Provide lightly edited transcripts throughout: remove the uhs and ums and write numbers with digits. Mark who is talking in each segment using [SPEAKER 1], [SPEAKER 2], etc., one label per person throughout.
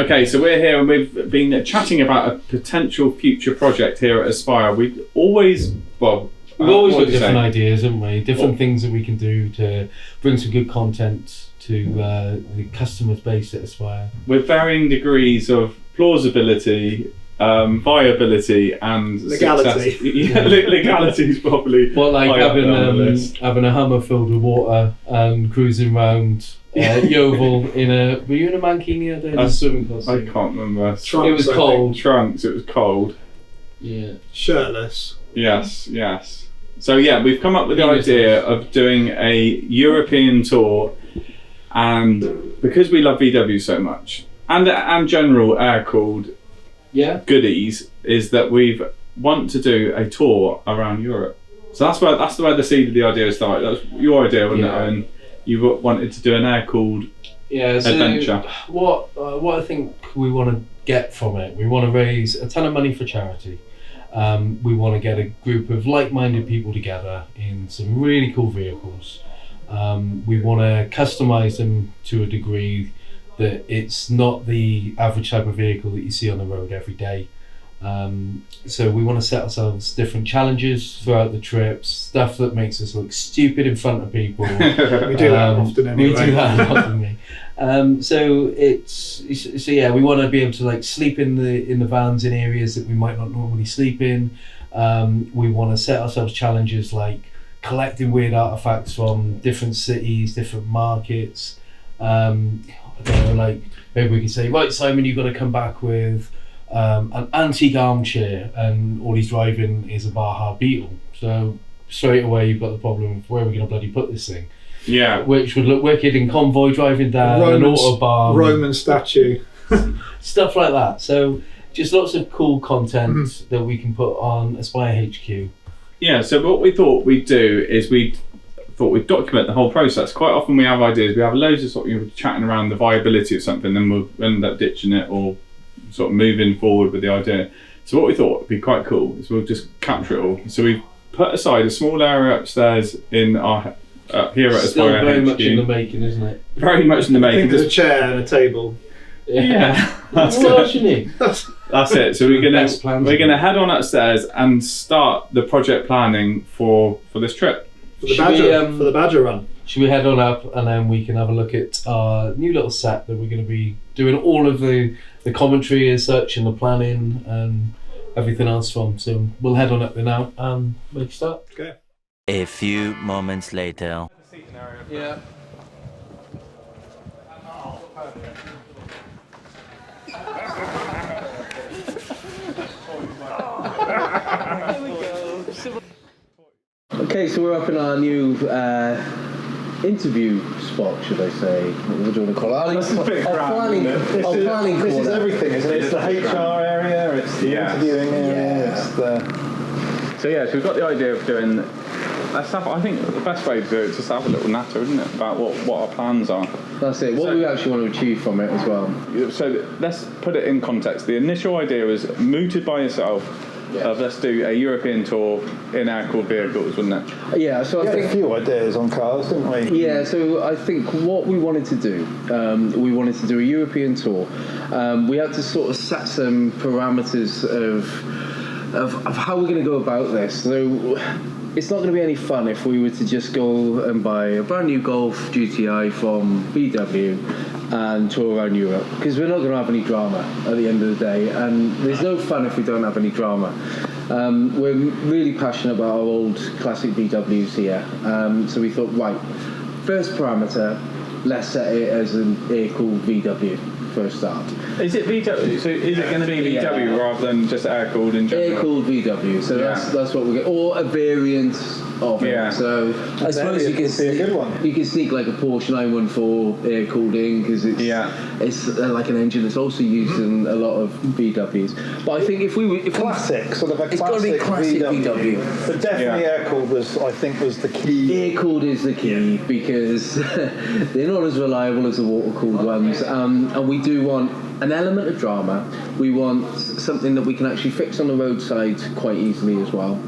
[SPEAKER 1] Okay, so we're here and we've been chatting about a potential future project here at Aspire. We've always got
[SPEAKER 2] different ideas, haven't we? Different things that we can do to bring some good content to the customer base at Aspire.
[SPEAKER 1] With varying degrees of plausibility, viability and
[SPEAKER 3] legality.
[SPEAKER 1] Legality is probably
[SPEAKER 2] having a Hummer filled with water and cruising around Yeovil were you in a mankini or a swimming costume?
[SPEAKER 1] I can't remember.
[SPEAKER 2] It was cold.
[SPEAKER 1] Trunks. It was cold.
[SPEAKER 2] Yeah.
[SPEAKER 3] Shirtless.
[SPEAKER 1] Yes. So yeah, we've come up with the idea of doing a European tour, and because we love VW so much and general air-cooled goodies, is that we want to do a tour around Europe. So that's where the seed of the idea started. That was your idea, wasn't it? And you wanted to do an air-cooled adventure.
[SPEAKER 2] What I think we want to get from it, we want to raise a ton of money for charity. We want to get a group of like-minded people together in some really cool vehicles. We want to customise them to a degree that it's not the average type of vehicle that you see on the road every day. So we want to set ourselves different challenges throughout the trips, stuff that makes us look stupid in front of people.
[SPEAKER 3] We do that often anyway.
[SPEAKER 2] We do that often, mate. We want to be able to like sleep in the vans in areas that we might not normally sleep in. We want to set ourselves challenges like collecting weird artifacts from different cities, different markets. I don't know, like maybe we could say, right, Simon, you've got to come back with an antique armchair, and all he's driving is a Baja Beetle. So straight away you've got the problem of where are we going to bloody put this thing?
[SPEAKER 1] Yeah.
[SPEAKER 2] Which would look wicked in convoy driving down an autobahn.
[SPEAKER 3] Roman statue.
[SPEAKER 2] Stuff like that. So just lots of cool content that we can put on Aspire HQ. Yeah,
[SPEAKER 1] so what we thought we'd do is we'd document the whole process. Quite often we have ideas, we have loads of sort of chatting around the viability of something, then we'll end up ditching it or sort of moving forward with the idea. So what we thought would be quite cool is we'll just capture it all. So we've put aside a small area upstairs in our here at
[SPEAKER 2] Still
[SPEAKER 1] Aspire
[SPEAKER 2] very
[SPEAKER 1] HQ.
[SPEAKER 2] much in the making, isn't it?
[SPEAKER 1] Very much in the making.
[SPEAKER 3] I think there's a chair and a table.
[SPEAKER 2] Yeah.
[SPEAKER 1] That's it. So we're gonna head on upstairs and start the project planning for this trip.
[SPEAKER 3] For the Badger run.
[SPEAKER 2] Should we head on up and then we can have a look at our new little set that we're going to be doing all of the commentary as such and the planning and everything else from. So we'll head on up there now and make a start.
[SPEAKER 3] Okay.
[SPEAKER 4] A few moments later.
[SPEAKER 2] Yeah. Okay, so we're up in our new interview spot, should I say? What do you want to call it?
[SPEAKER 3] That's a bit
[SPEAKER 2] planning
[SPEAKER 3] This is everything, isn't it? It's the HR area, it's the interviewing area, it's the...
[SPEAKER 1] So we've got the idea of doing... I think the best way to do it is just have a little natter, isn't it, about what our plans are.
[SPEAKER 2] That's it, what we actually want to achieve from it as well.
[SPEAKER 1] So let's put it in context. The initial idea was mooted by yourself of let's do a European tour in air-cooled vehicles, wouldn't it?
[SPEAKER 2] Yeah, so I think
[SPEAKER 3] a few ideas on cars, didn't we?
[SPEAKER 2] Yeah, so I think what we wanted to do, we wanted to do a European tour. We had to sort of set some parameters of how we're going to go about this. So it's not going to be any fun if we were to just go and buy a brand new Golf GTI from VW and tour around Europe, because we're not going to have any drama at the end of the day, and there's no fun if we don't have any drama. We're really passionate about our old classic VWs here, so we thought, right, first parameter, let's set it as an air-cooled VW for a start.
[SPEAKER 1] Is it VW? So is it going to be VW rather than just air-cooled in general?
[SPEAKER 2] Air-cooled VW, so that's what we're getting, or a variant of it.
[SPEAKER 1] Yeah.
[SPEAKER 2] So I suppose you can
[SPEAKER 3] see a good one.
[SPEAKER 2] You can sneak like a Porsche 914 air-cooled in, because it's like an engine that's also used in a lot of VWs. But I think if
[SPEAKER 3] classic, sort of a
[SPEAKER 2] it's got to be classic VW.
[SPEAKER 3] But definitely air-cooled was the key.
[SPEAKER 2] Air-cooled is the key because they're not as reliable as the water-cooled ones, and we do want an element of drama. We want something that we can actually fix on the roadside quite easily as well.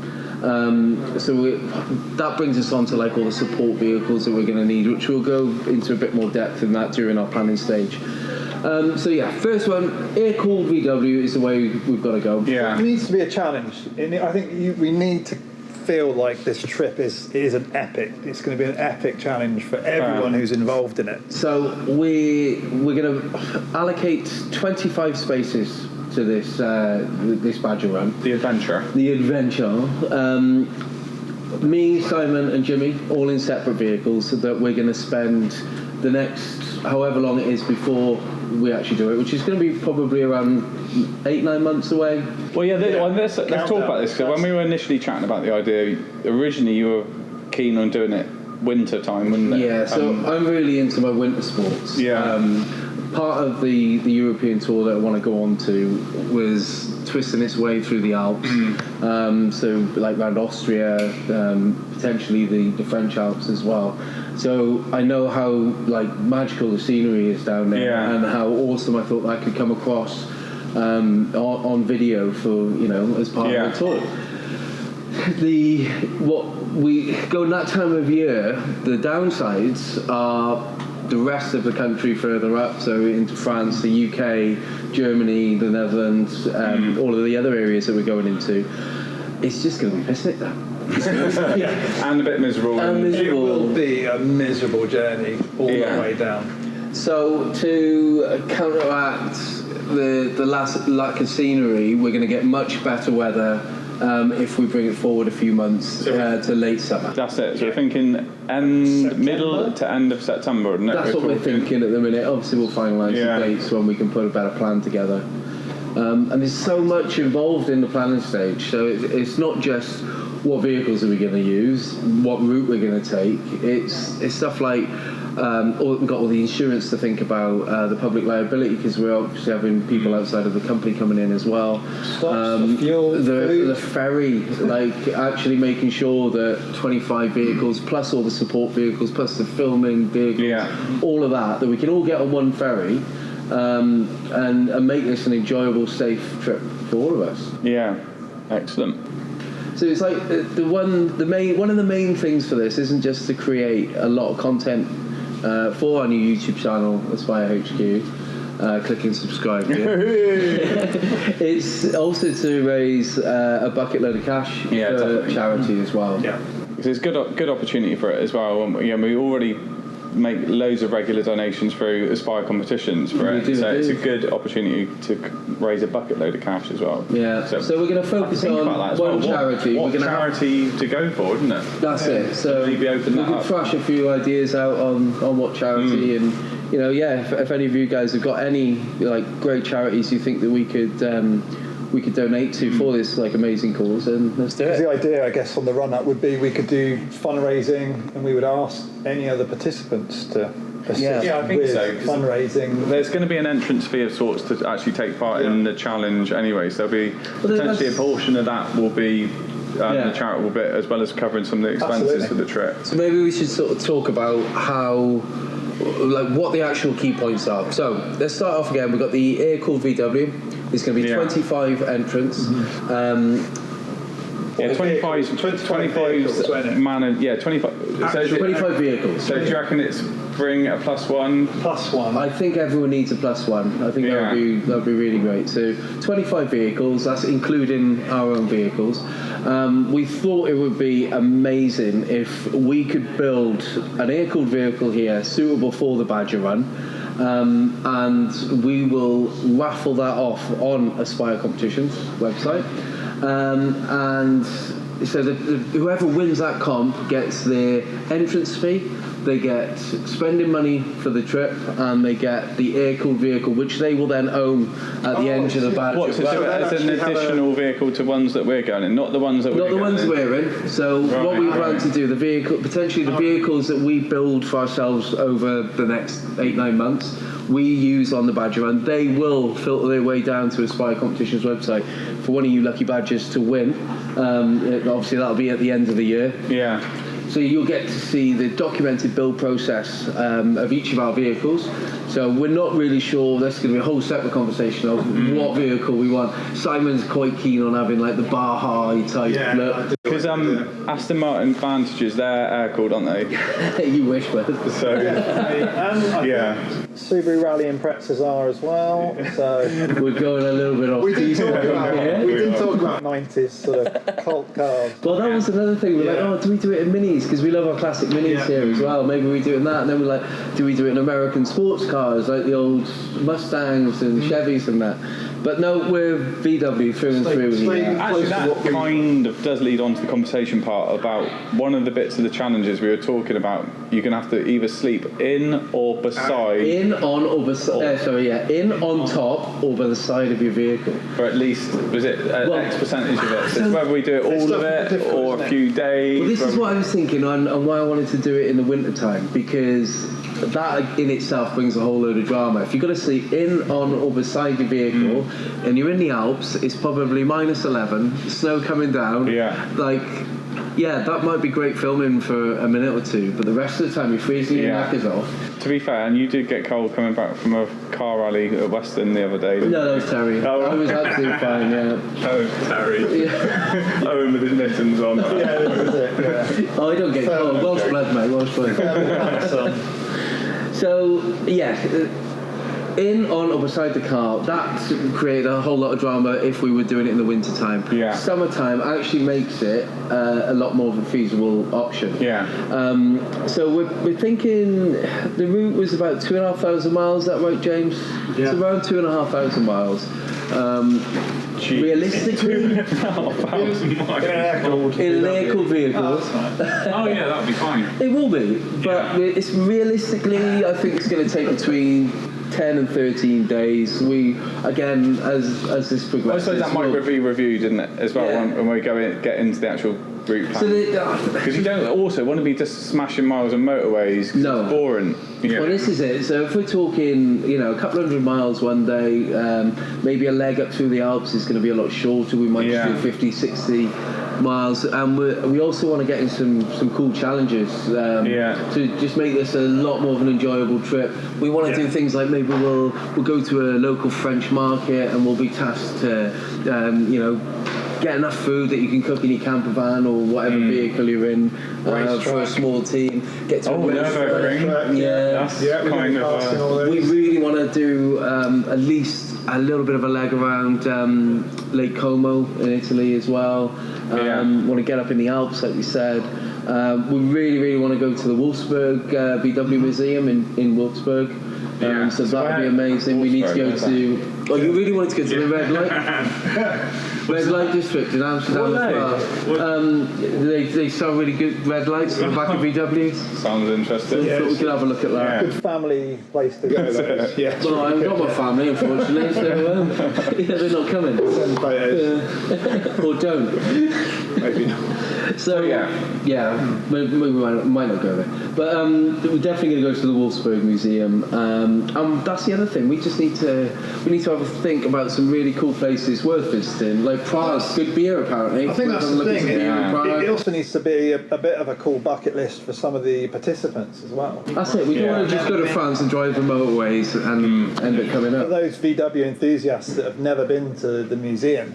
[SPEAKER 2] That brings us on to like all the support vehicles that we're going to need, which we'll go into a bit more depth in that during our planning stage. So yeah, first one, air-cooled VW is the way we've got to go.
[SPEAKER 1] Yeah.
[SPEAKER 3] It needs to be a challenge. I think we need to feel like this trip is an epic. It's going to be an epic challenge for everyone who's involved in it.
[SPEAKER 2] So we're going to allocate 25 spaces to this badger run.
[SPEAKER 1] The adventure.
[SPEAKER 2] Me, Simon and Jimmy, all in separate vehicles, that we're going to spend the next however long it is before we actually do it, which is going to be probably around 8-9 months away.
[SPEAKER 1] Well, let's talk about this, because when we were initially chatting about the idea, originally you were keen on doing it winter time, wasn't it?
[SPEAKER 2] Yeah, so I'm really into my winter sports.
[SPEAKER 1] Yeah.
[SPEAKER 2] Part of the European tour that I want to go on to was twisting its way through the Alps. So like around Austria, potentially the French Alps as well. So I know how like magical the scenery is down there, and how awesome I thought that could come across on video for as part of the tour. What we go in that time of year, the downsides are the rest of the country further up, so into France, the UK, Germany, the Netherlands, all of the other areas that we're going into. It's just going to be pissing it down.
[SPEAKER 1] And a bit miserable.
[SPEAKER 3] It will be a miserable journey all the way down.
[SPEAKER 2] So to counteract the lack of scenery, we're going to get much better weather if we bring it forward a few months to late summer.
[SPEAKER 1] That's it. So we're thinking middle to end of September, isn't it?
[SPEAKER 2] That's what we're thinking at the minute. Obviously, we'll finalise the dates when we can put a better plan together. And there's so much involved in the planning stage. So it's not just what vehicles are we going to use, what route we're going to take. It's stuff like we've got all the insurance to think about, the public liability, because we're obviously having people outside of the company coming in as well. The ferry, like actually making sure that 25 vehicles plus all the support vehicles plus the filming vehicles, all of that we can all get on one ferry. And make this an enjoyable, safe trip for all of us. Yeah, excellent. So it's like one of the main things for this isn't just to create a lot of content for our new YouTube channel, Aspire HQ. Click and subscribe. It's also to raise a bucket load of cash for charity as well. Yeah,
[SPEAKER 1] it's a good opportunity for it as well. We already make loads of regular donations through Aspire competitions for it, so it's a good opportunity to raise a bucket load of cash as well.
[SPEAKER 2] Yeah, so we're going to focus on one charity.
[SPEAKER 1] What charity to go for, isn't it?
[SPEAKER 2] That's it. So we can thrash a few ideas out on what charity, and if any of you guys have got any like great charities you think that we could donate to for this like amazing cause, and let's do it.
[SPEAKER 3] The idea, I guess, on the run-up would be we could do fundraising, and we would ask any other participants to assist
[SPEAKER 1] I think
[SPEAKER 3] with
[SPEAKER 1] so,
[SPEAKER 3] fundraising.
[SPEAKER 1] There's going to be an entrance fee of sorts to actually take part in the challenge anyway, so there'll be potentially a portion of that will be the charitable bit, as well as covering some of the expenses for the trip.
[SPEAKER 2] So maybe we should sort of talk about what the actual key points are. So let's start off again. We've got the air-cooled VW. It's going to be 25 entrants.
[SPEAKER 1] 25 vehicles, 25
[SPEAKER 2] vehicles.
[SPEAKER 1] So do you reckon it's bring a +1?
[SPEAKER 3] +1.
[SPEAKER 2] I think everyone needs a +1. I think that'd be really great. So 25 vehicles, that's including our own vehicles. We thought it would be amazing if we could build an air-cooled vehicle here suitable for the Badger Run. And we will raffle that off on Aspire Competitions website, and so whoever wins that comp gets their entrance fee, they get spending money for the trip, and they get the air-cooled vehicle, which they will then own at the end of the Badger.
[SPEAKER 1] What, so as an additional vehicle to ones that we're going in, not the ones that we're going in?
[SPEAKER 2] Not the ones we're in. So what we plan to do, the vehicles that we build for ourselves over the next 8-9 months, we use on the Badger Run. They will filter their way down to Aspire Competitions website for one of you lucky badgers to win. Obviously that'll be at the end of the year.
[SPEAKER 1] Yeah.
[SPEAKER 2] So you'll get to see the documented build process of each of our vehicles. So So we're not really sure. That's going to be a whole separate conversation of what vehicle we want. Simon's quite keen on having like the Baja type look.
[SPEAKER 1] Because Aston Martin Vantages, they're air-cooled, aren't they?
[SPEAKER 2] You wish, but
[SPEAKER 1] So, yeah.
[SPEAKER 3] Subaru Rally Imprezas are as well. So
[SPEAKER 2] we're going a little bit off.
[SPEAKER 3] we did talk about
[SPEAKER 2] Yeah.
[SPEAKER 3] we did talk about 90s sort of cult cars.
[SPEAKER 2] Well, that was another thing. We're like, oh, do we do it in minis? Because we love our classic minis here as well. Maybe we do it in that. And then we're like, do we do it in American sports cars, like the old Mustangs and Chevys and that? But no, we're VW through and through.
[SPEAKER 1] Actually, that kind of does lead on to the conversation part about one of the bits of the challenges we were talking about. You're going to have to either sleep in or beside.
[SPEAKER 2] In, on, or beside. In, on top, or by the side of your vehicle.
[SPEAKER 1] For at least, was it X percentage of it? So it's whether we do it all of it or a few days.
[SPEAKER 2] Well, this is what I was thinking and why I wanted to do it in the winter time, because that in itself brings a whole load of drama. If you've got to sleep in, on, or beside your vehicle, and you're in the Alps, it's probably -11, snow coming down.
[SPEAKER 1] Yeah.
[SPEAKER 2] Yeah, that might be great filming for a minute or two, but the rest of the time you're freezing your knackers off.
[SPEAKER 1] To be fair, and you did get cold coming back from a car rally at Western the other day.
[SPEAKER 2] No, that was Terry.
[SPEAKER 1] Oh.
[SPEAKER 2] I was absolutely fine, yeah.
[SPEAKER 1] Oh, Terry.
[SPEAKER 2] Yeah.
[SPEAKER 1] Owen with his mittens on.
[SPEAKER 3] Yeah, this is it. Yeah.
[SPEAKER 2] Oh, I don't get cold. Welsh blood, mate. Welsh blood. So, yeah, in, on, or beside the car, that created a whole lot of drama if we were doing it in the winter time.
[SPEAKER 1] Yeah.
[SPEAKER 2] Summertime actually makes it a lot more of a feasible option.
[SPEAKER 1] Yeah.
[SPEAKER 2] So we're thinking the route was about 2,500 miles. Is that right, James?
[SPEAKER 3] Yeah.
[SPEAKER 2] It's around 2,500 miles. Realistically,
[SPEAKER 3] In an air-cooled
[SPEAKER 2] in an air-cooled vehicle.
[SPEAKER 1] Oh yeah, that'd be fine.
[SPEAKER 2] It will be, but it's realistically, I think it's going to take between 10 and 13 days. We, again, as this
[SPEAKER 1] I
[SPEAKER 2] progresses...
[SPEAKER 1] suppose that might be reviewed, isn't it, as well,
[SPEAKER 2] Yeah.
[SPEAKER 1] when we get into the actual route
[SPEAKER 2] So
[SPEAKER 1] plan. Because you don't also want to be just smashing miles on motorways, 'cause
[SPEAKER 2] No.
[SPEAKER 1] it's boring. Yeah.
[SPEAKER 2] Well, this is it. So if we're talking, a couple hundred miles one day, maybe a leg up through the Alps is going to be a lot shorter. We might just do 50, 60 miles. And we also want to get in some cool challenges to just make this a lot more of an enjoyable trip. We want to do things like maybe we'll go to a local French market and we'll be tasked to, get enough food that you can cook in your camper van or whatever vehicle you're in for a small team. Get to a
[SPEAKER 1] Nürburgring.
[SPEAKER 2] Yeah.
[SPEAKER 1] That's kind of...
[SPEAKER 2] We really want to do at least a little bit of a leg around Lake Como in Italy as well. Want to get up in the Alps, like we said. We really, really want to go to the Wolfsburg VW Museum in Wolfsburg. So that would be amazing. We need to go to... Oh, you really wanted to go to the red light district in Amsterdam as well. They sell really good red lights at the back of VWs.
[SPEAKER 1] Sounds interesting.
[SPEAKER 2] So we could have a look at that.
[SPEAKER 3] Good family place to go. Yes.
[SPEAKER 2] Well, I haven't got my family, unfortunately, so they're not coming.
[SPEAKER 3] Send photos.
[SPEAKER 2] Or don't.
[SPEAKER 3] Maybe not.
[SPEAKER 2] So maybe we might not go there. But we're definitely going to go to the Wolfsburg Museum. That's the other thing. We just need to have a think about some really cool places worth visiting. Like Prague, good beer apparently.
[SPEAKER 3] I think that's the thing. It also needs to be a bit of a cool bucket list for some of the participants as well.
[SPEAKER 2] That's it. We don't want to just go to France and drive the motorways and end up coming
[SPEAKER 3] For
[SPEAKER 2] up.
[SPEAKER 3] those VW enthusiasts that have never been to the museum,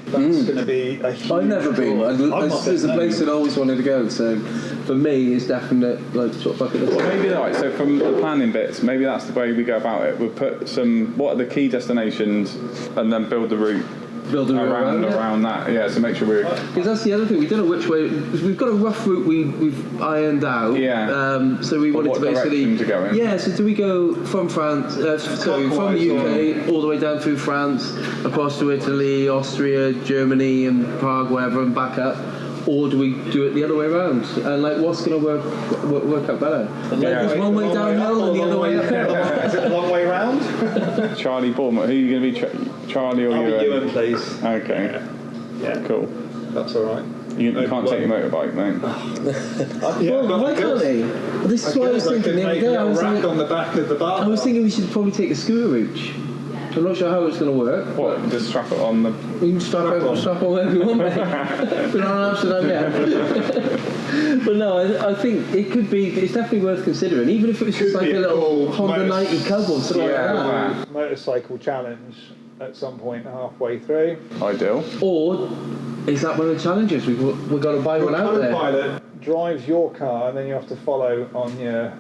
[SPEAKER 3] that's going to be a huge
[SPEAKER 2] I've never been. It's a place that I always wanted to go. So for me, it's definite sort of bucket list.
[SPEAKER 1] Well, maybe so from the planning bits, maybe that's the way we go about it. We'll put what are the key destinations and then build the route.
[SPEAKER 2] Build a route
[SPEAKER 1] around that, so make sure we're...
[SPEAKER 2] Because that's the other thing, we don't know which way... We've got a rough route we've ironed out.
[SPEAKER 1] Yeah.
[SPEAKER 2] So we wanted to basically...
[SPEAKER 1] To go in.
[SPEAKER 2] Yeah, so do we go from France... from the UK, all the way down through France, across to Italy, Austria, Germany and Prague, wherever, and back up? Or do we do it the other way around? And what's going to work out better? There's one way downhill and the other way up.
[SPEAKER 3] Is it the long way round?
[SPEAKER 1] Charlie Bournemouth. Who are you going to be? Charlie or Ewan?
[SPEAKER 3] Ewan, please.
[SPEAKER 1] Okay.
[SPEAKER 3] Yeah.
[SPEAKER 1] Cool.
[SPEAKER 3] That's all right.
[SPEAKER 1] You can't take your motorbike, mate.
[SPEAKER 2] Why can't they? This is what I was thinking the other day.
[SPEAKER 3] On the back of the bar.
[SPEAKER 2] I was thinking we should probably take a scooter route. I'm not sure how it's going to work.
[SPEAKER 1] What? Just strap it on the.
[SPEAKER 2] You can strap on wherever you want, mate. We're not in Amsterdam yet. But no, I think it could be. It's definitely worth considering, even if it was just like a little Honda 90 Cub or something like that.
[SPEAKER 3] Motorcycle challenge at some point halfway through.
[SPEAKER 1] Ideal.
[SPEAKER 2] Or is that one of the challenges? We've got to buy one out there.
[SPEAKER 3] Co-pilot drives your car, and then you have to follow on your.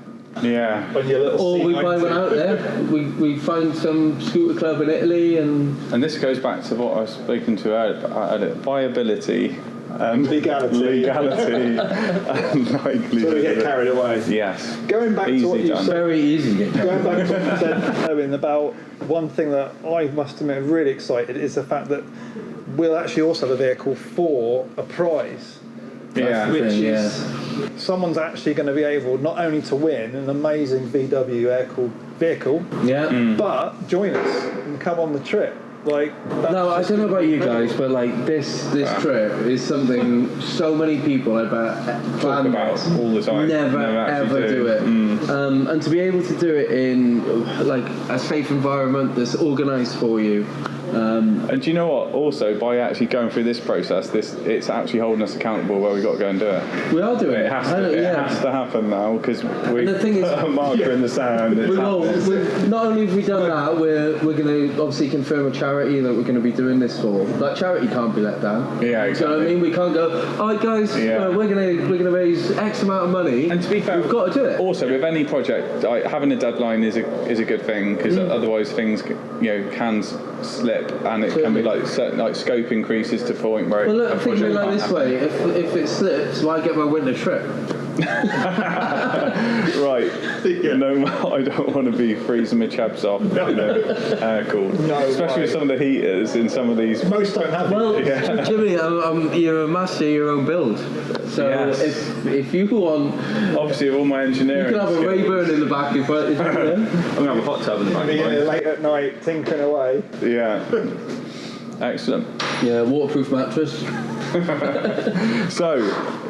[SPEAKER 1] Yeah.
[SPEAKER 3] On your little.
[SPEAKER 2] Or we buy one out there. We find some scooter club in Italy and
[SPEAKER 1] this goes back to what I was speaking to earlier. Viability.
[SPEAKER 3] Legality.
[SPEAKER 1] And likelihood.
[SPEAKER 3] So we get carried away.
[SPEAKER 1] Yes.
[SPEAKER 3] Going back to what you said.
[SPEAKER 2] very easy to get
[SPEAKER 3] Going back to what you said, Owen, about one thing that I must admit I'm really excited is the fact that we'll actually also have a vehicle for a prize.
[SPEAKER 1] Yeah.
[SPEAKER 3] Which is someone's actually going to be able not only to win an amazing VW air-cooled vehicle, but join us and come on the trip. Like,
[SPEAKER 2] no, I don't know about you guys, but like this trip is something so many people I bet
[SPEAKER 1] Talk about all the time.
[SPEAKER 2] Never ever do it. And to be able to do it in like a safe environment that's organised for you.
[SPEAKER 1] And do you know what? Also, by actually going through this process, it's actually holding us accountable where we got to go and do it.
[SPEAKER 2] We are doing it.
[SPEAKER 1] It has to happen now because we
[SPEAKER 2] the thing
[SPEAKER 1] put a marker in the sand.
[SPEAKER 2] Not only have we done that, we're going to obviously confirm a charity that we're going to be doing this for. That charity can't be let down.
[SPEAKER 1] Yeah, exactly.
[SPEAKER 2] Do you know what I mean? We can't go, all right, guys, we're going to raise X amount of money.
[SPEAKER 1] And to be fair,
[SPEAKER 2] we've got to do it.
[SPEAKER 1] Also, with any project, like, having a deadline is a good thing because otherwise things can slip, and it can be like certain like scope increases to a point where.
[SPEAKER 2] Well, look, think of it like this way: if it slips, why get my winter trip?
[SPEAKER 1] Right. No, I don't want to be freezing my chaps off. Cool.
[SPEAKER 3] No,
[SPEAKER 1] especially with some of the heaters in some of these.
[SPEAKER 3] Most don't have
[SPEAKER 2] it. Jimmy, you're a master of your own build. So if you want,
[SPEAKER 1] obviously, with all my engineering,
[SPEAKER 2] you can have a Rayburn in the back if
[SPEAKER 1] I'm gonna have a hot tub in the back.
[SPEAKER 3] Late at night, tinkering away.
[SPEAKER 1] Yeah. Excellent.
[SPEAKER 2] Yeah, waterproof mattress.
[SPEAKER 1] So,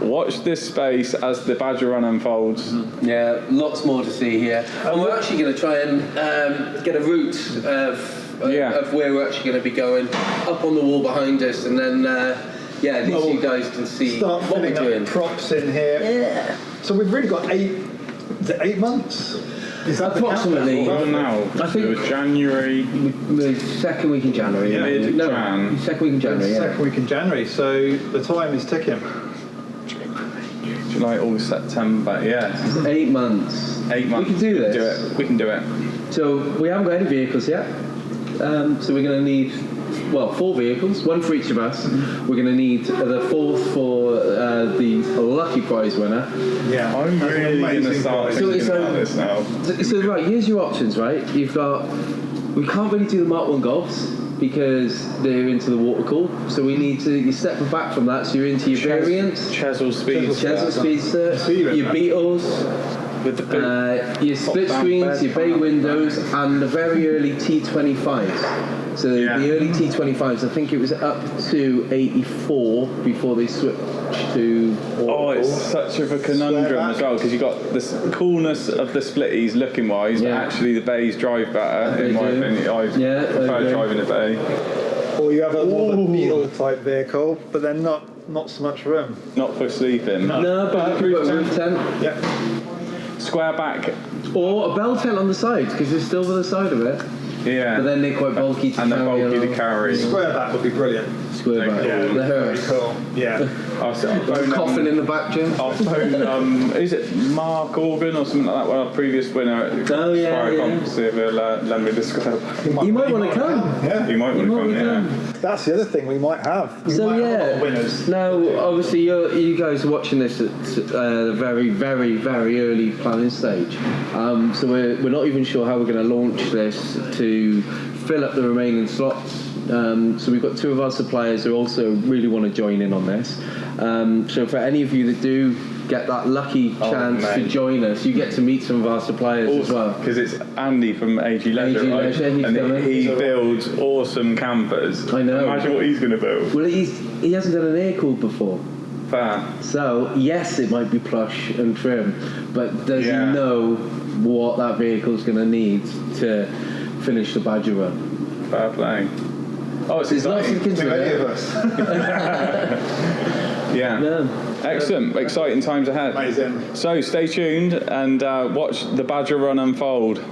[SPEAKER 1] watch this space as the Badger Run unfolds.
[SPEAKER 2] Yeah, lots more to see here. And we're actually going to try and get a route of where we're actually going to be going, up on the wall behind us, and then, at least you guys can see
[SPEAKER 3] what we're doing. Props in here.
[SPEAKER 2] Yeah.
[SPEAKER 3] So we've really got 8 months? Is that
[SPEAKER 2] approximately?
[SPEAKER 1] Now, I think it was January.
[SPEAKER 2] The second week in January.
[SPEAKER 1] Mid-Jan.
[SPEAKER 2] Second week in January.
[SPEAKER 3] Second week in January. So the time is ticking.
[SPEAKER 1] July, August, September. Yeah.
[SPEAKER 2] It's 8 months.
[SPEAKER 1] 8 months.
[SPEAKER 2] We can do this.
[SPEAKER 1] We can do it.
[SPEAKER 2] So we haven't got any vehicles yet. So we're going to need 4 vehicles, one for each of us. We're going to need the 4th for the lucky prize winner.
[SPEAKER 3] Yeah,
[SPEAKER 1] I'm really going to start thinking about this now.
[SPEAKER 2] So right, here's your options, right? You've got, we can't really do the Mark 1 Golfs because they're into the water cool. So we need to, you're stepping back from that, so you're into your variants.
[SPEAKER 1] Chesil Speedster.
[SPEAKER 2] Your Beetles.
[SPEAKER 1] With the
[SPEAKER 2] your split screens, your bay windows, and the very early T25s. So the early T25s, I think it was up to 84 before they switched to.
[SPEAKER 1] It's such of a conundrum as well because you got this coolness of the splitties looking wise, but actually the bays drive better in my opinion. I prefer driving a bay.
[SPEAKER 3] Or you have a more of a Beetle type vehicle, but then not so much room.
[SPEAKER 1] Not for sleeping.
[SPEAKER 2] No, but you've got a roof tent.
[SPEAKER 3] Yeah.
[SPEAKER 1] Square back.
[SPEAKER 2] Or a bell tent on the side, because they're still to the side of it.
[SPEAKER 1] Yeah.
[SPEAKER 2] But then they're quite bulky to carry.
[SPEAKER 1] And they're bulky to carry.
[SPEAKER 3] Square back would be brilliant.
[SPEAKER 2] Square back.
[SPEAKER 3] Yeah,
[SPEAKER 2] The hearse.
[SPEAKER 3] very cool. Yeah.
[SPEAKER 2] Coffin in the back, Jim.
[SPEAKER 1] Our phone, is it Mark Organ or something like that? Well, our previous winner at see if he'll lend me the square back.
[SPEAKER 2] You might want to come.
[SPEAKER 3] Yeah.
[SPEAKER 1] You might want to come, yeah.
[SPEAKER 3] That's the other thing we might have. We might have a lot of winners.
[SPEAKER 2] Now, obviously, you guys are watching this at the very, very, very early planning stage. So we're not even sure how we're going to launch this to fill up the remaining slots. So we've got 2 of our suppliers who also really want to join in on this. So for any of you that do get that lucky chance to join us, you get to meet some of our suppliers as well.
[SPEAKER 1] Because it's Andy from AG Leisure, right? And he builds awesome campers.
[SPEAKER 2] I know.
[SPEAKER 1] Imagine what he's going to build.
[SPEAKER 2] Well, he hasn't done an air-cooled before.
[SPEAKER 1] Fair.
[SPEAKER 2] So, yes, it might be plush and trim, but does he know what that vehicle's going to need to finish the Badger Run?
[SPEAKER 1] Fair play. Oh, it's
[SPEAKER 2] There's lots to
[SPEAKER 3] Too many of
[SPEAKER 2] consider.
[SPEAKER 3] us.
[SPEAKER 1] Yeah.
[SPEAKER 2] Yeah.
[SPEAKER 1] Excellent. Exciting times ahead.
[SPEAKER 3] Amazing.
[SPEAKER 1] So stay tuned and watch the Badger Run unfold.